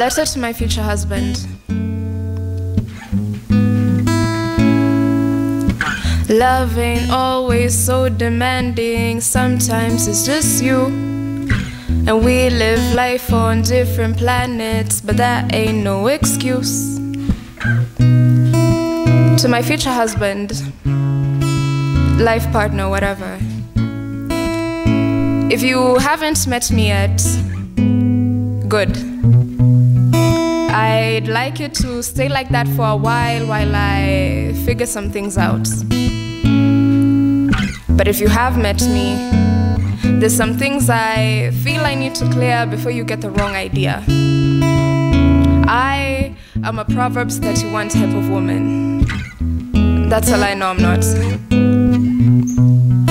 letter to my future husband. Love ain't always so demanding, sometimes it's just you. And we live life on different planets, but that ain't no excuse. To my future husband, life partner, whatever. If you haven't met me yet, good. I'd like you to stay like that for a while I figure some things out. But if you have met me, there's some things I feel I need to clear before you get the wrong idea. I am a Proverbs 31 type of woman. That's a lie, no, I'm not.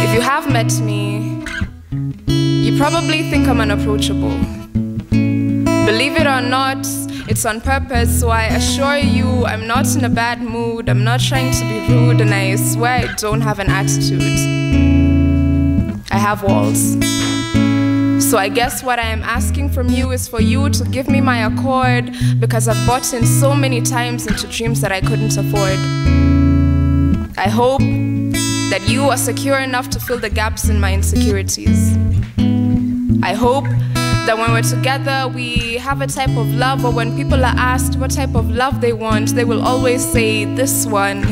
If you have met me, you probably think I'm unapproachable. Believe it or not, it's on purpose, so I assure you I'm not in a bad mood, I'm not trying to be rude, and I swear I don't have an attitude. I have walls. So I guess what I am asking from you is for you to give me my accord, because I've bought in so many times into dreams that I couldn't afford. I hope that you are secure enough to fill the gaps in my insecurities. I hope that when we're together, we have a type of love, or when people are asked what type of love they want, they will always say, this one.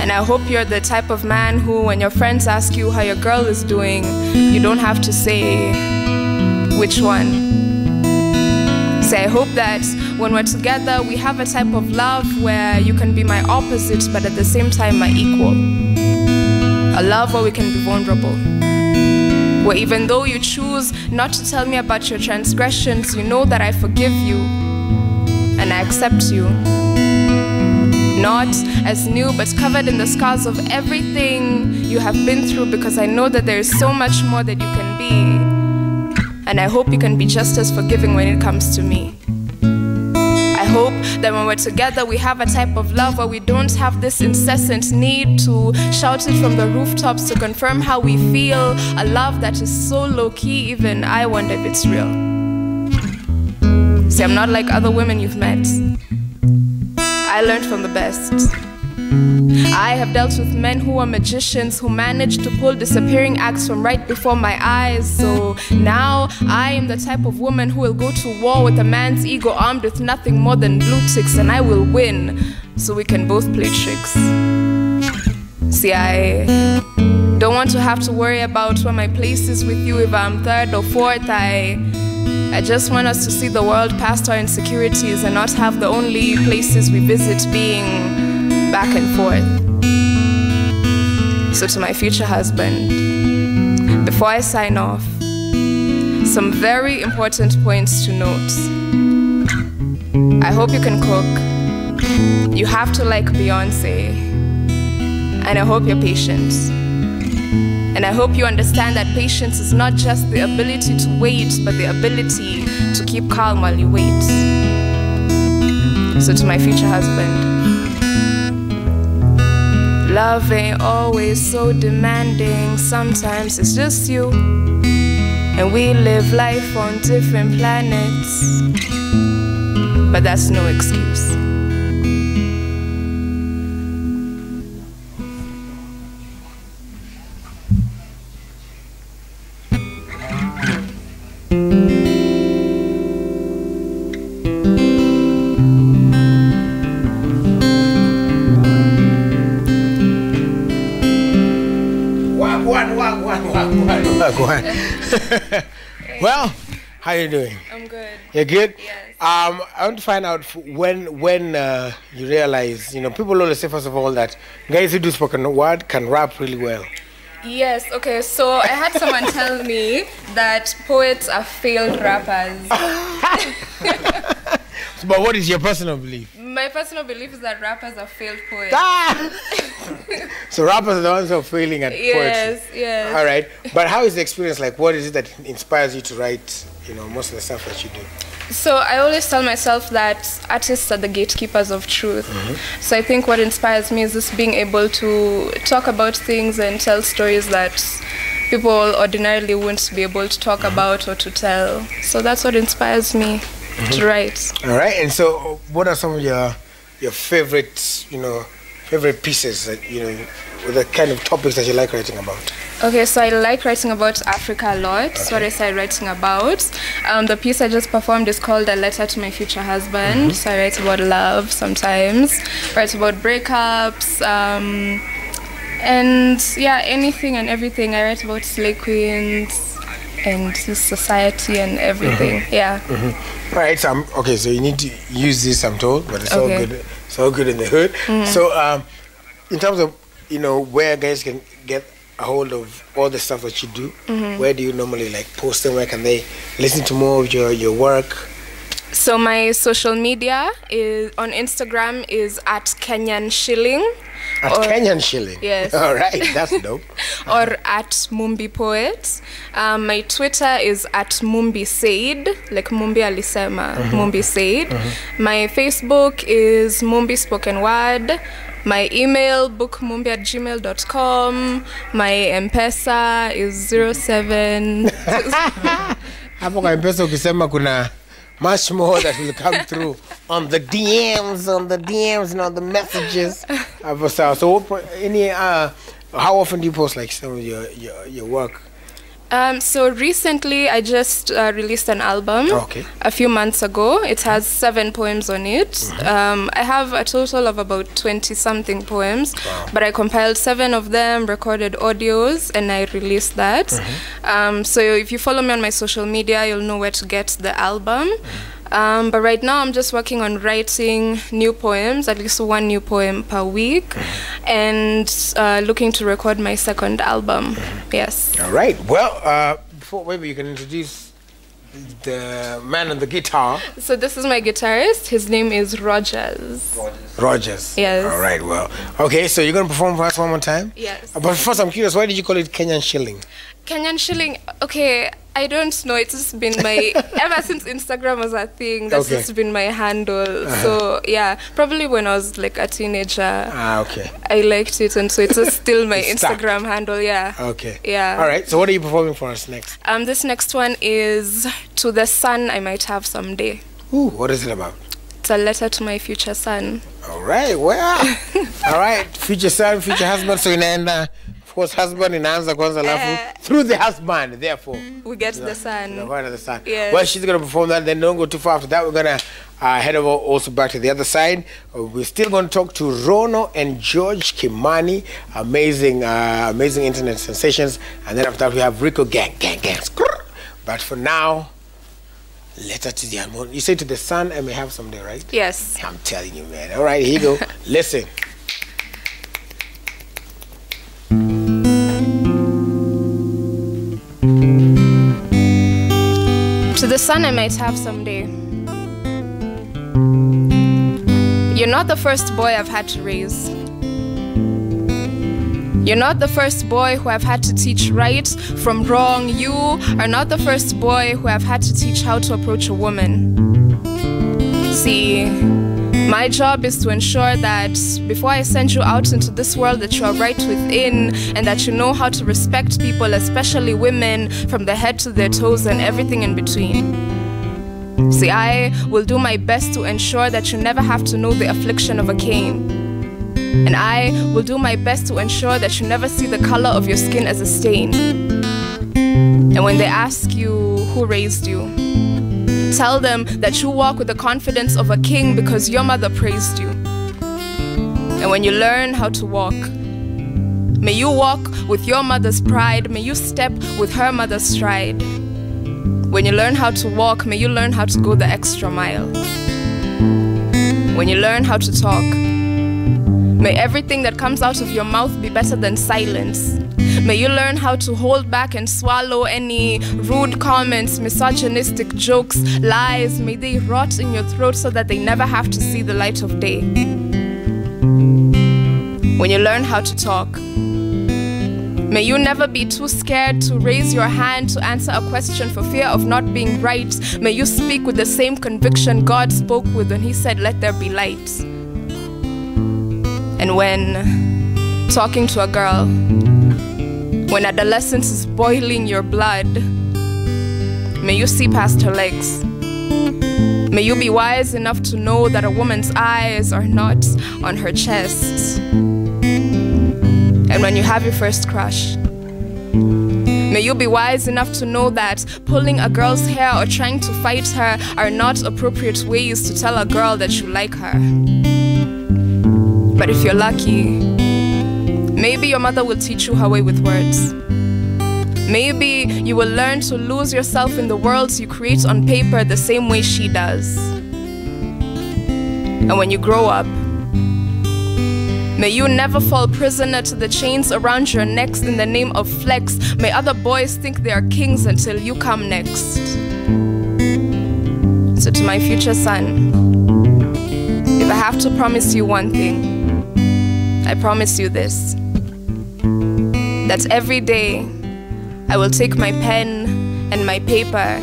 And I hope you're the type of man who, when your friends ask you how your girl is doing, you don't have to say, which one? Say, I hope that when we're together, we have a type of love where you can be my opposite, but at the same time, my equal. A love where we can be vulnerable. Where even though you choose not to tell me about your transgressions, you know that I forgive you and I accept you. Not as new, but covered in the scars of everything you have been through, because I know that there is so much more that you can be. And I hope you can be just as forgiving when it comes to me. I hope that when we're together, we have a type of love where we don't have this incessant need to shout it from the rooftops to confirm how we feel. A love that is so low-key, even I wonder if it's real. See, I'm not like other women you've met. I learned from the best. I have dealt with men who are magicians, who managed to pull disappearing acts from right before my eyes. So now I am the type of woman who will go to war with a man's ego armed with nothing more than blue ticks, and I will win so we can both play tricks. See, I don't want to have to worry about where my place is with you if I'm third or fourth. I just want us to see the world past our insecurities and not have the only places we visit being back and forth. So to my future husband, before I sign off, some very important points to note. I hope you can cook. You have to like Beyonce. And I hope you're patient. And I hope you understand that patience is not just the ability to wait, but the ability to keep calm while you wait. So to my future husband, love ain't always so demanding, sometimes it's just you. And we live life on different planets, but that's no excuse. Go ahead. Well, how you doing? I'm good. You're good? Yes. I want to find out when you realize, people always say, first of all, that guys who do spoken word can rap really well. Yes, okay, so I had someone tell me that poets are failed rappers. But what is your personal belief? My personal belief is that rappers are failed poets. So rappers are the ones who are failing at poetry. Yes. All right. But how is the experience like? What is it that inspires you to write, most of the stuff that you do? So I always tell myself that artists are the gatekeepers of truth. Mm-hmm. So I think what inspires me is just being able to talk about things and tell stories that people ordinarily wouldn't be able to talk about or to tell. So that's what inspires me. to write. All right. And so, what are some of your favorite, favorite pieces that with the kind of topics that you like writing about? Okay, so I like writing about Africa a lot. That's what I started writing about. The piece I just performed is called A Letter to My Future Husband. So I write about love sometimes, write about breakups, and yeah, anything and everything. I write about slave queens and society and everything. Yeah. All right. So so you need to use this, I'm told, but it's all good. It's all good in the hood. So in terms of where guys can get a hold of all the stuff that you do, where do you normally post them? Where can they listen to more of your work? So my social media is on Instagram is at Kenyan Shilling. Kenyan Shilling? Yes. All right, that's dope. Or at Mumbi Poet. My Twitter is at Mumbi Said, like Mumbi Alisema, Mumbi Said. My Facebook is Mumbi Spoken Word. My email, bookmumbi@gmail.com. My M-Pesa is 07. Hapo kwa M-Pesa ukisema kuna much more that will come through on the DMs, the messages. So how often do you post some of your work? So recently I just released an album a few months ago. It has 7 poems on it. I have a total of about 20-something poems, but I compiled 7 of them, recorded audios, and I released that. So if you follow me on my social media, you'll know where to get the album. But right now I'm just working on writing new poems, at least 1 new poem per week, and looking to record my 2nd album. Yes. All right. Well, before maybe you can introduce the man on the guitar. So this is my guitarist. His name is Rogers. Rogers. Yes. All right. Well, okay. So you're gonna perform for us one more time? Yes. But first, I'm curious. Why did you call it Kenyan Shilling? Kenyan Shilling. Okay, I don't know. It's just been my ever since Instagram was a thing. That's just been my handle. So yeah, probably when I was like a teenager. I liked it, and so it's still my Instagram handle. Yeah. Okay. Yeah. All right. So what are you performing for us next? This next one is To the Son I Might Have Someday. Ooh, what is it about? It's a letter to my future son. All right. Well. All right. Future son, future husband. So inaenda. Of course, husband inaanza kwanza alafu through the husband, therefore we get the son. The son. Yes. Well, she's gonna perform that. Then don't go too far after that. We're gonna head over also back to the other side. We're still gonna talk to Rono and George Kimani, amazing internet sensations. And then after that we have Rico gang. But for now, letter to the unknown. You say to the son I may have someday, right? Yes. I'm telling you, man. All right, here you go. Listen. To the son I might have someday. You're not the first boy I've had to raise. You're not the first boy who I've had to teach right from wrong. You are not the first boy who I've had to teach how to approach a woman. See, my job is to ensure that before I send you out into this world that you are right within and that you know how to respect people, especially women, from their head to their toes and everything in between. See, I will do my best to ensure that you never have to know the affliction of a cane. And I will do my best to ensure that you never see the color of your skin as a stain. And when they ask you who raised you, tell them that you walk with the confidence of a king because your mother praised you. And when you learn how to walk, may you walk with your mother's pride. May you step with her mother's stride. When you learn how to walk, may you learn how to go the extra mile. When you learn how to talk, may everything that comes out of your mouth be better than silence. May you learn how to hold back and swallow any rude comments, misogynistic jokes, lies. May they rot in your throat so that they never have to see the light of day. When you learn how to talk, may you never be too scared to raise your hand to answer a question for fear of not being right. May you speak with the same conviction God spoke with when He said, "Let there be light." And when talking to a girl, when adolescence is boiling your blood, may you see past her legs. May you be wise enough to know that a woman's eyes are not on her chest. And when you have your first crush, may you be wise enough to know that pulling a girl's hair or trying to fight her are not appropriate ways to tell a girl that you like her. But if you're lucky, maybe your mother will teach you her way with words. Maybe you will learn to lose yourself in the worlds you create on paper the same way she does. And when you grow up, may you never fall prisoner to the chains around your necks in the name of flex. May other boys think they are kings until you come next. So to my future son, if I have to promise you one thing, I promise you this: that every day I will take my pen and my paper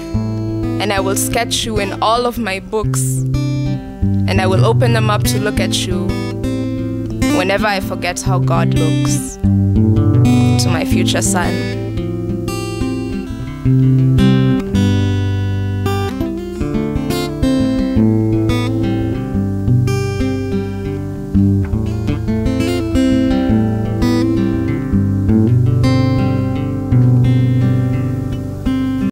and I will sketch you in all of my books, and I will open them up to look at you whenever I forget how God looks. To my future son.